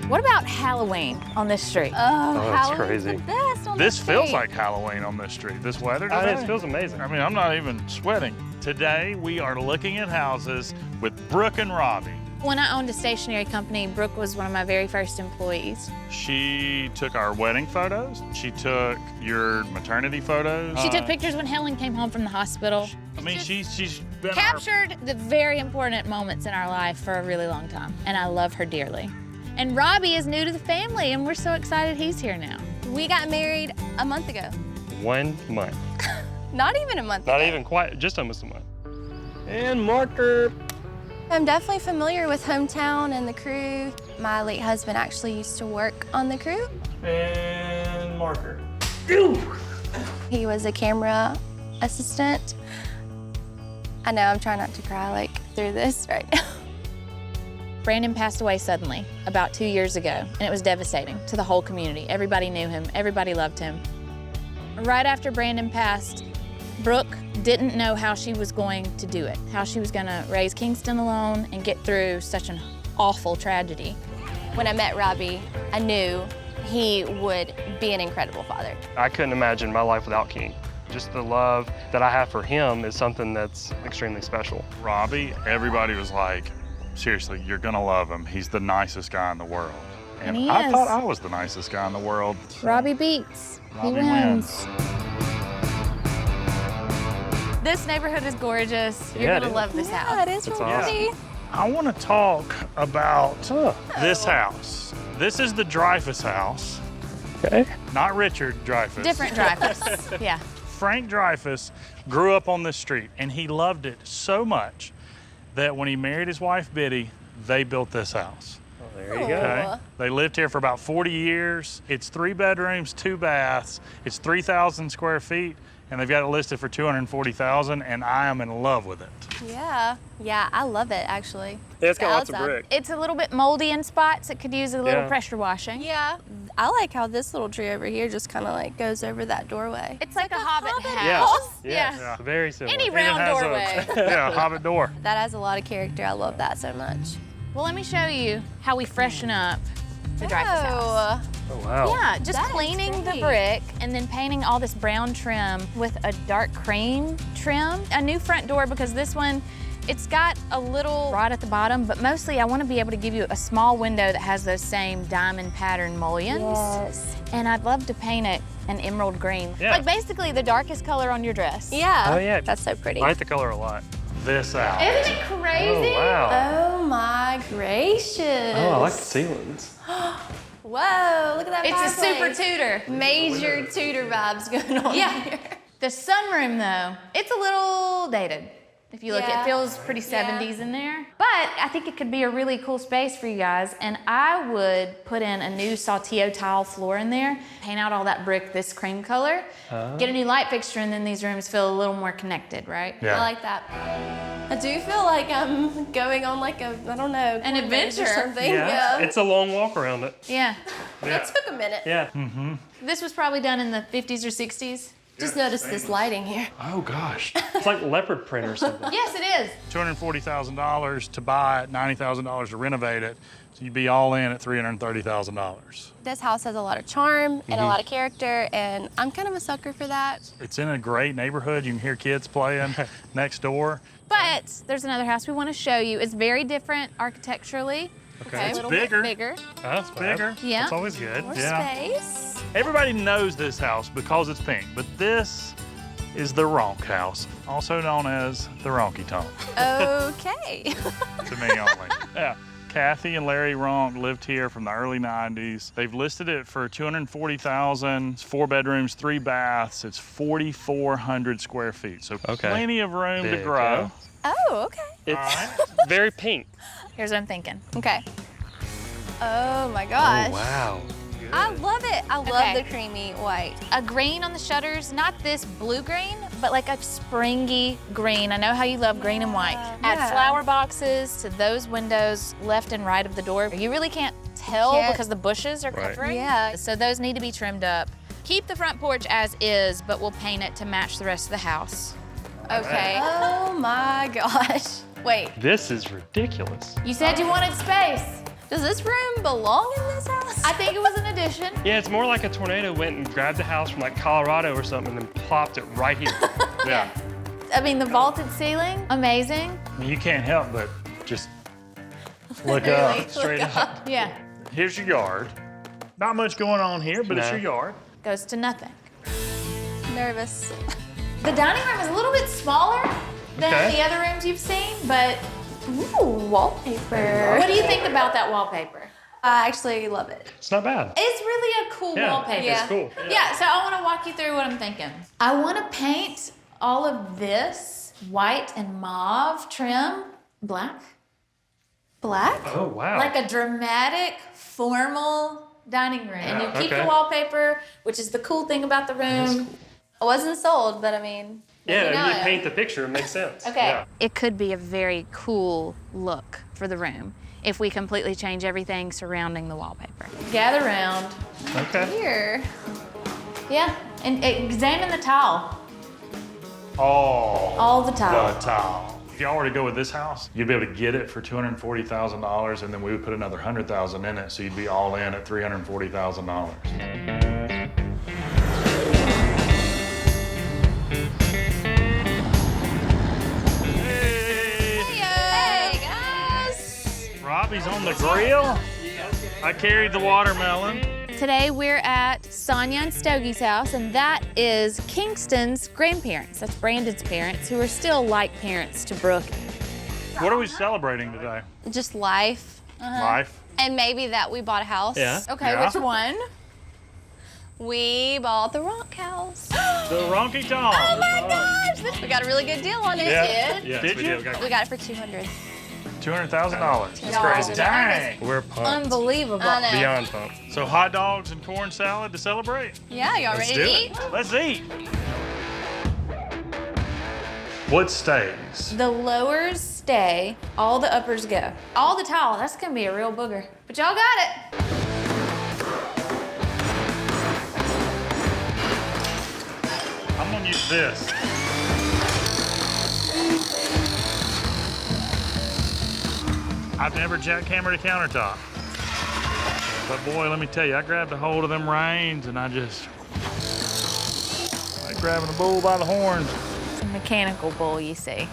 What about Halloween on this street? Oh, that's Halloween's crazy. the best on This the feels street. like Halloween on this street. This weather It today. feels amazing. I mean, I'm not even sweating. Today, we are looking at houses with Brooke and Robbie. When I owned a stationery company, Brooke was one of my very first employees. She took our wedding photos. She took your maternity photos. She took pictures when Helen came home from the hospital. I mean, she's been Captured the very important moments in our life for a really long time, and I love her dearly. And Robbie is new to the family, and we're so excited he's here now. We got married a month ago. 1 month. Not even a month Not ago. even quite, just almost a month. And marker. I'm definitely familiar with Hometown and the crew. My late husband actually used to work on the crew. And marker. He was a camera assistant. I know I'm trying not to cry like through this right now. Brandon passed away suddenly about 2 years ago, and it was devastating to the whole community. Everybody knew him, everybody loved him. Right after Brandon passed, Brooke didn't know how she was going to do it, how she was gonna raise Kingston alone and get through such an awful tragedy. When I met Robbie, I knew he would be an incredible father. I couldn't imagine my life without King. Just the love that I have for him is something that's extremely special. Robbie, everybody was like, seriously, you're gonna love him. He's the nicest guy in the world. And he I is. thought I was the nicest guy in the world. Robbie beats, Robbie he wins. This neighborhood is gorgeous. You're Yeah, it gonna is. love this Yeah, house. it is That's real awesome. pretty. I want to talk about this house. This is the Dreyfus house, Okay. not Richard Dreyfus. Different Dreyfus, yeah. Frank Dreyfus grew up on this street, and he loved it so much that when he married his wife, Biddy, they built this house. Oh, there you go. Okay. They lived here for about 40 years. It's 3 bedrooms, 2 baths. It's 3,000 square feet, and they've got it listed for 240,000, and I am in love with it. Yeah, I love it actually. Yeah, it's got The lots of outside. brick. It's a little bit moldy in spots. It could use a little Yeah. pressure washing. Yeah, I like how this little tree over here just kind of like goes over that doorway. It's like a hobbit hobbit house. Yes. Yeah. Very similar. Any And it round has doorway. Yeah, a hobbit door. That has a lot of character. I love that so much. Well, let me show you how we freshen up the Dreyfus house. Oh, Oh, wow. Yeah, just That is cleaning the pretty. brick and then painting all this brown trim with a dark cream trim. A new front door because this one, it's got a little rod at the bottom, but mostly I want to be able to give you a small window that has those same diamond pattern mullions. yes. And I'd love to paint it an emerald green. Yeah. Like basically the darkest color on your dress. Yeah. Oh, yeah. That's so pretty. I like the color a lot. This house. Isn't it crazy? Oh, wow. Oh my gracious. Oh, I like the ceilings. Whoa, look at that It's a super fireplace. Tudor. Major Tudor vibes going on Yeah. here. The sunroom though, it's a little dated. If you look, Yeah. it feels pretty 70s in there. But I think it could be a really cool space for you guys. And I would put in a new saltillo tile floor in there, paint out all that brick this cream color, get a new light fixture, and then these rooms feel a little more connected, right? Yeah. I like that. I do feel like I'm going on like a, I don't know, An corn maze or adventure. something. Yeah. It's a long walk around it. Yeah. It took a minute. Yeah. This was probably done in the 50s or 60s. Just notice this lighting here. Oh, gosh. It's like leopard print or something. Yes, it is. $240,000 to buy it, $90,000 to renovate it. So you'd be all in at $330,000. This house has a lot of charm and a lot of character, and I'm kind of a sucker for that. It's in a great neighborhood. You can hear kids playing next door. But there's another house we want to show you. It's very different architecturally. Okay. A It's little bigger. bit bigger. That's Bigger. Yeah. It's always good. More Yeah. space. Everybody knows this house because it's pink, but this is the Ronk house, also known as the Ronky Tonk, Okay. to me only. Yeah. Kathy and Larry Ronk lived here from the early 90s. They've listed it for $240,000. It's 4 bedrooms, 3 baths. It's 4,400 square feet, so Okay. plenty of room to Big, grow. yeah. Oh, okay. It's very pink. Here's what I'm thinking. Okay. Oh my gosh. Oh, wow. I love it. I love Okay. the creamy white. A green on the shutters, not this blue green, but like a springy green. I know how you love green and white. Add Yeah. flower boxes to those windows left and right of the door. You really can't tell Can't- because the bushes are Right. covering. Yeah. So those need to be trimmed up. Keep the front porch as is, but we'll paint it to match the rest of the house. Okay. Oh my gosh. Wait. This is ridiculous. You said you wanted space. Does this room belong in this house? I think it was an addition. Yeah, it's more like a tornado went and grabbed a house from like Colorado or something and then plopped it right here. Yeah. I mean, the vaulted ceiling, amazing. I mean, you can't help but just look up. Straight up. Yeah, Here's your yard. Not much going on here, but it's No. your yard. goes to nothing. Nervous. The dining room is a little bit smaller than Okay. the other rooms you've seen, but Ooh, wallpaper. what do you think about that wallpaper? I actually love it. It's not bad. It's really a cool Yeah, wallpaper. Yeah. it's cool. Yeah, so I want to walk you through what I'm thinking. I want to paint all of this white and mauve trim black. Black? Oh, wow. Like a dramatic, formal dining room. And you keep okay. the wallpaper, which is the cool thing about the room. I wasn't sold, but I mean, yeah, know you it. paint the picture, it makes sense. Okay. Yeah. It could be a very cool look for the room if we completely change everything surrounding the wallpaper. Gather around. Okay. here. Yeah, and examine the tile. All the tile. The tile. If y'all were to go with this house, you'd be able to get it for $240,000, and then we would put another $100,000 in it, so you'd be all in at $340,000. Hey, guys. Robbie's on the grill. I carried the watermelon. Today we're at Sonia and Stogie's house, and that is Kingston's grandparents. That's Brandon's parents, who are still like parents to Brooke. What are we celebrating today? Just life. Life. And maybe that we bought a house. Yeah. Okay, Yeah. which one? We bought the Ronk house. The Ronky Tonk. Oh my gosh, we got a really good deal on it. Yeah. Did? Yes, Did we you? did. We got it for 200. $200,000. That's crazy. Dang. We're pumped. Unbelievable. I know. Beyond pumped. So hot dogs and corn salad to celebrate? Yeah, y'all ready do to it. eat? Let's eat. What stays? The lowers stay, all the uppers go. All the tile, that's gonna be a real booger. But y'all got it. I'm gonna use this. I've never jackhammered a countertop. But boy, let me tell you, I grabbed a hold of them reins and I just, like grabbing a bull by the horns. It's a mechanical bull, you see.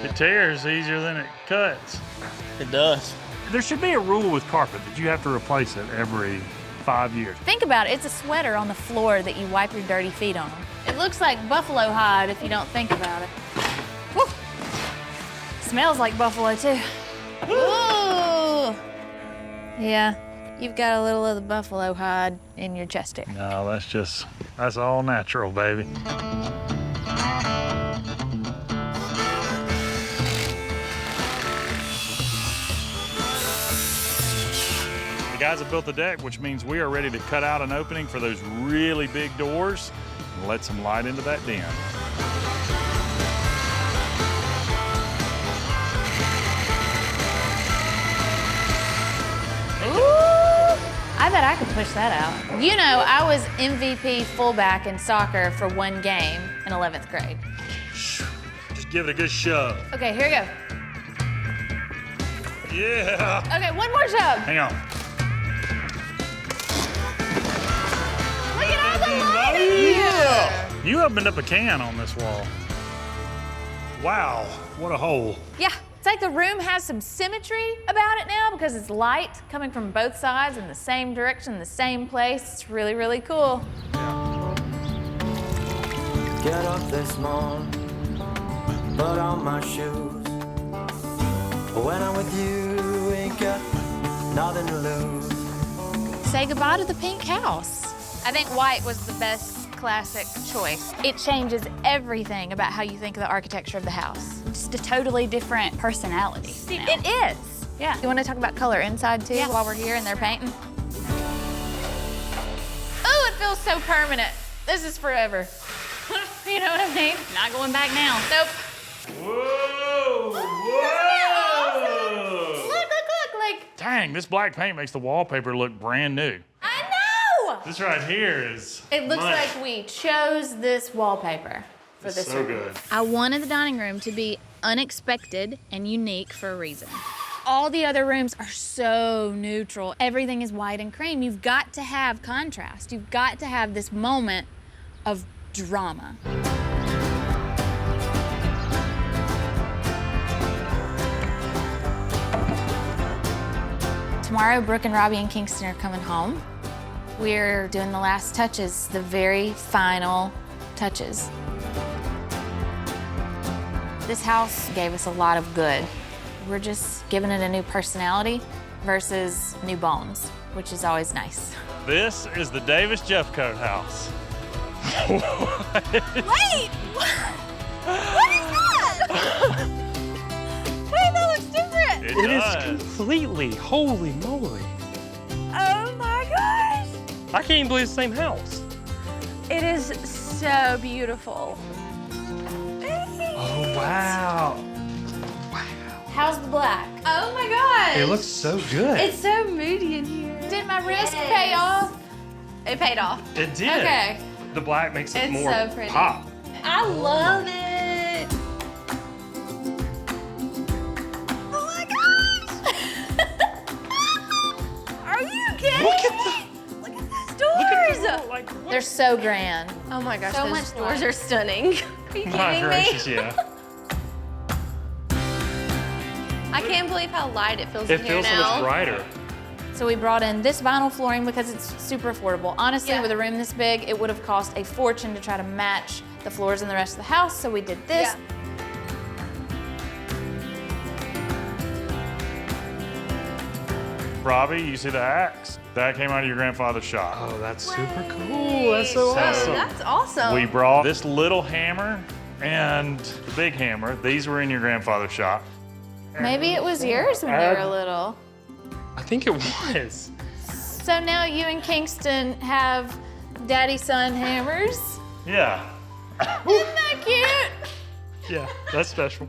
It tears easier than it cuts. It does. There should be a rule with carpet that you have to replace it every 5 years. Think about it, it's a sweater on the floor that you wipe your dirty feet on. It looks like buffalo hide if you don't think about it. Woo. Smells like buffalo too. Ooh. Yeah, you've got a little of the buffalo hide in your chest hair. No, that's all natural, baby. The guys have built the deck, which means we are ready to cut out an opening for those really big doors and let some light into that den. I bet I could push that out. You know, I was MVP fullback in soccer for one game in 11th grade. Just give it a good shove. Okay, here we go. Yeah. Okay, one more shove. Hang on. Look at all the light in here. You opened up a can on this wall. Wow, what a hole. Yeah, it's like the room has some symmetry about it now because it's light coming from both sides in the same direction, the same place. It's really, really cool. Get up this morning, put on my shoes. When I'm with you, ain't got nothing to lose. Say goodbye to the pink house. I think white was the best classic choice. It changes everything about how you think of the architecture of the house. Just a totally different personality. now. It is. Yeah. You want to talk about color inside too while we're here and they're painting? Oh, it feels so permanent. This is forever. You know what I mean? Not going back now. Nope. Whoa, Look, like, Dang, this black paint makes the wallpaper look brand new. I know! This right here is It looks money. like we chose this wallpaper. for this so room. good. I wanted the dining room to be unexpected and unique for a reason. All the other rooms are so neutral. Everything is white and cream. You've got to have contrast. You've got to have this moment of drama. Tomorrow, Brooke and Robbie and Kingston are coming home. We're doing the last touches, the very final touches. This house gave us a lot of good. We're just giving it a new personality versus new bones, which is always nice. This is the Davis Jeffcoat house. Wait! What is that? Wait, that looks different. It It is does. completely, holy moly. Oh my gosh. I can't even believe it's the same house. It is so beautiful. Oh, wow. How's the black? Oh my gosh. It looks so good. It's so moody in here. Did my risk pay off? It paid off. It did. Okay. The black makes it It's more so pretty. pop. I love it. Oh my gosh. Are you kidding? Look at the, Look at those look at doors. the, like, what? They're so grand. Oh my gosh, So those much doors light. are stunning. Are you My kidding gracious, me? yeah. I can't believe how light it feels It in here feels so now. much brighter. So we brought in this vinyl flooring because it's super affordable. Honestly, Yeah. with a room this big, it would have cost a fortune to try to match the floors in the rest of the house, so we did this. Yeah. Robbie, you see the axe? That came out of your grandfather's shop. Oh, that's super cool. That's so So- awesome. That's awesome. We brought this little hammer and the big hammer. These were in your grandfather's shop. Maybe it was yours when you were little. I think it was. So now you and Kingston have daddy-son hammers. Yeah. Isn't that cute? Yeah, that's special.